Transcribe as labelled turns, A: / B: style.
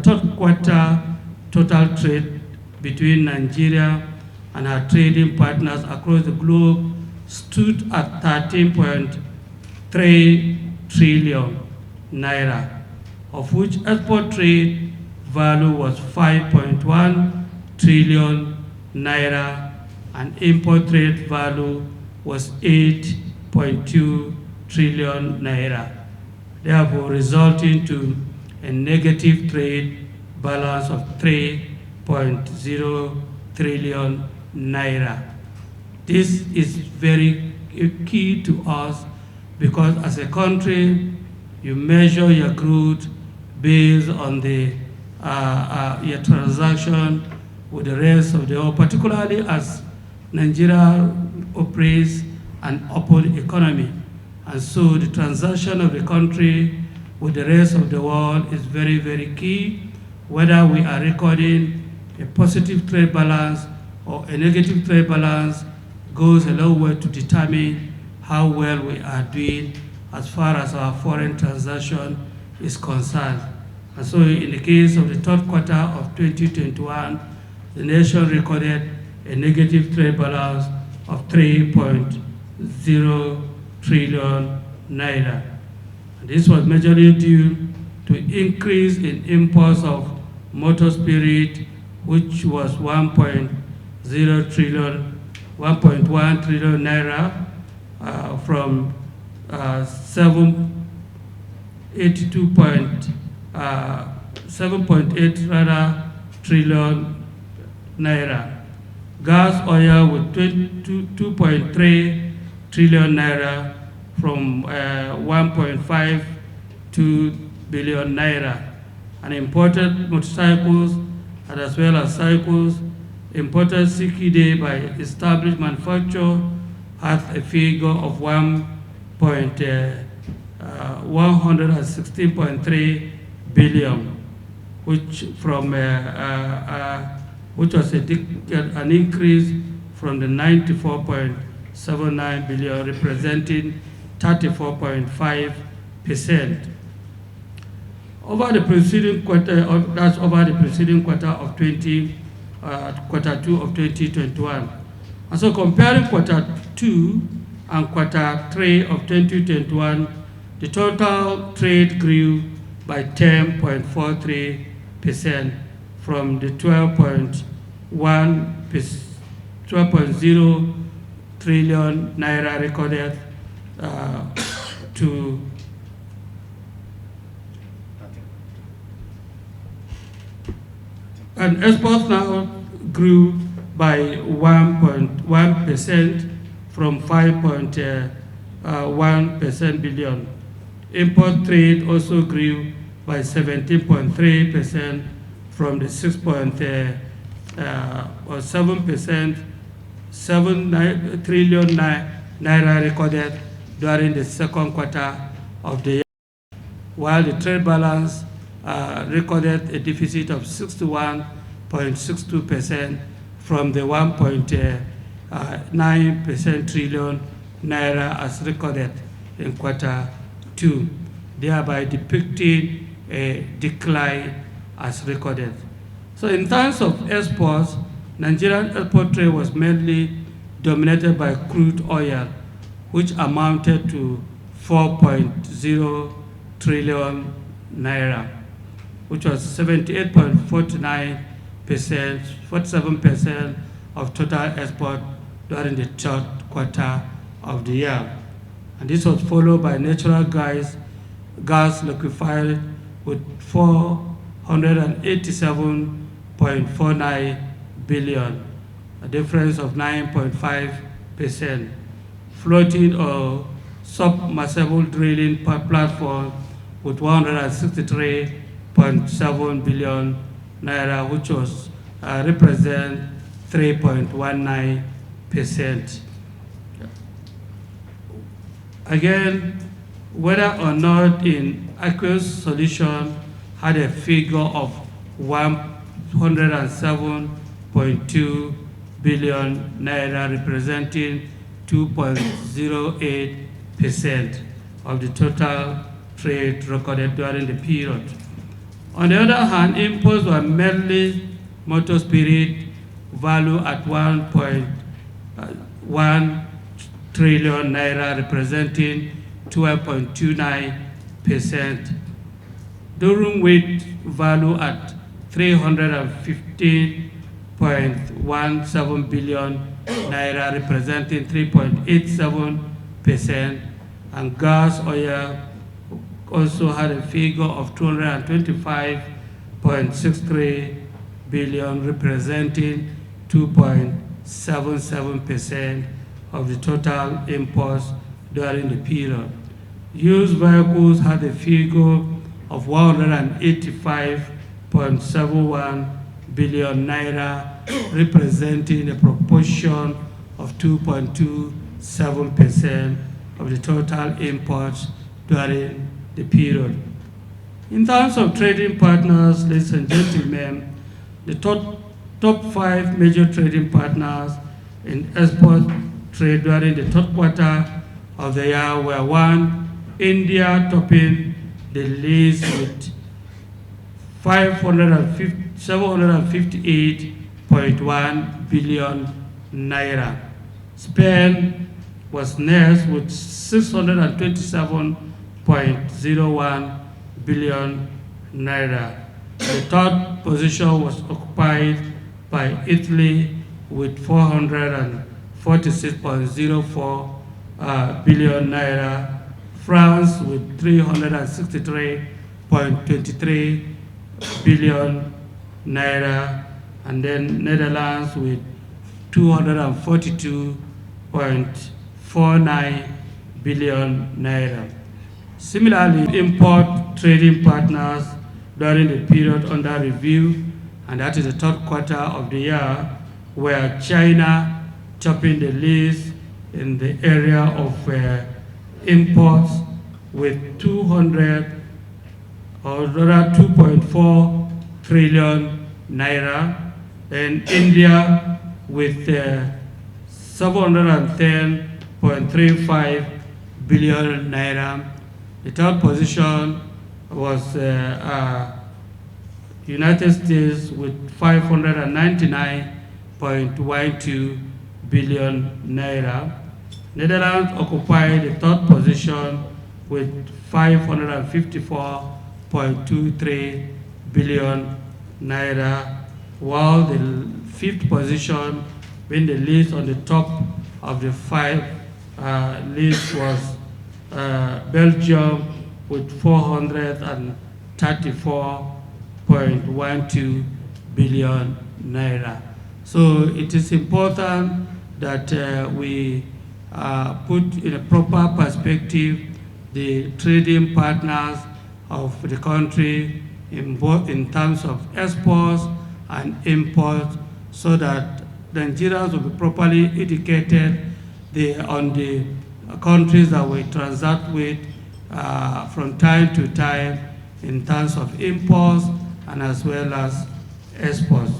A: third quarter, total trade between Nigeria and her trading partners across the globe stood at 13.3 trillion naira, of which export trade value was 5.1 trillion naira and import trade value was 8.2 trillion naira, therefore resulting to a negative trade balance of 3.0 trillion naira. This is very key to us because as a country, you measure your crude based on the your transaction with the rest of the world, particularly as Nigeria operates an open economy. And so the transaction of the country with the rest of the world is very, very key, whether we are recording a positive trade balance or a negative trade balance goes a long way to determine how well we are doing as far as our foreign transaction is concerned. And so in the case of the third quarter of 2021, the nation recorded a negative trade balance of 3.0 trillion naira. And this was majorly due to increase in imports of motor spirit, which was 1.1 trillion naira from 7.8 trillion naira. Gas oil with 2.3 trillion naira from 1.52 billion naira. And imported motorcycles and as well as cycles imported CKD by established manufacturer had a figure of 116.3 billion, which from which was an increase from the 94.79 billion, representing 34.5%. Over the preceding quarter, that's over the preceding quarter of quarter 2 of 2021. And so comparing quarter 2 and quarter 3 of 2021, the total trade grew by 10.43% from the 12.0 trillion naira recorded to and exports now grew by 1.1% from 5.1% billion. Import trade also grew by 17.3% from the 7 trillion naira recorded during the second quarter of the year, while the trade balance recorded a deficit of 61.62% from the 1.9% trillion naira as recorded in quarter 2, thereby depicting a decline as recorded. So in terms of exports, Nigerian export trade was mainly dominated by crude oil, which amounted to 4.0 trillion naira, which was 47% of total export during the third quarter of the year. And this was followed by natural gas liquefied with 487.49 billion, a difference of 9.5%. Floating or submersible drilling platform with 163.7 billion naira, which was represent 3.19%. Again, whether or not in aqueous solution had a figure of 107.2 billion naira, representing 2.08% of the total trade recorded during the period. On the other hand, imports were mainly motor spirit, value at 1.1 trillion naira, representing 12.29%. Durum wheat value at 315.17 billion naira, representing 3.87%, and gas oil also had a figure of 225.63 billion, representing 2.77% of the total imports during the period. Used vehicles had a figure of 185.71 billion naira, representing a proportion of 2.27% of the total imports during the period. In terms of trading partners, ladies and gentlemen, the top 5 major trading partners in export trade during the third quarter of the year were: 1, India topping the list with 758.1 billion naira. Spain was next with 627.01 billion naira. The third position was occupied by Italy with 446.04 billion naira, France with 363.23 billion naira, and then Netherlands with 242.49 billion naira. Similarly, import trading partners during the period under review, and that is the third quarter of the year, were China topping the list in the area of imports with 2.4 trillion naira, and India with 710.35 billion naira. The third position was United States with 599.12 billion naira. Netherlands occupied the third position with 554.23 billion naira, while the fifth position in the list on the top of the 5 list was Belgium with 434.12 billion naira. So it is important that we put in a proper perspective the trading partners of the country in terms of exports and imports, so that Nigerians will be properly educated on the countries that we transact with from time to time in terms of imports and as well as exports.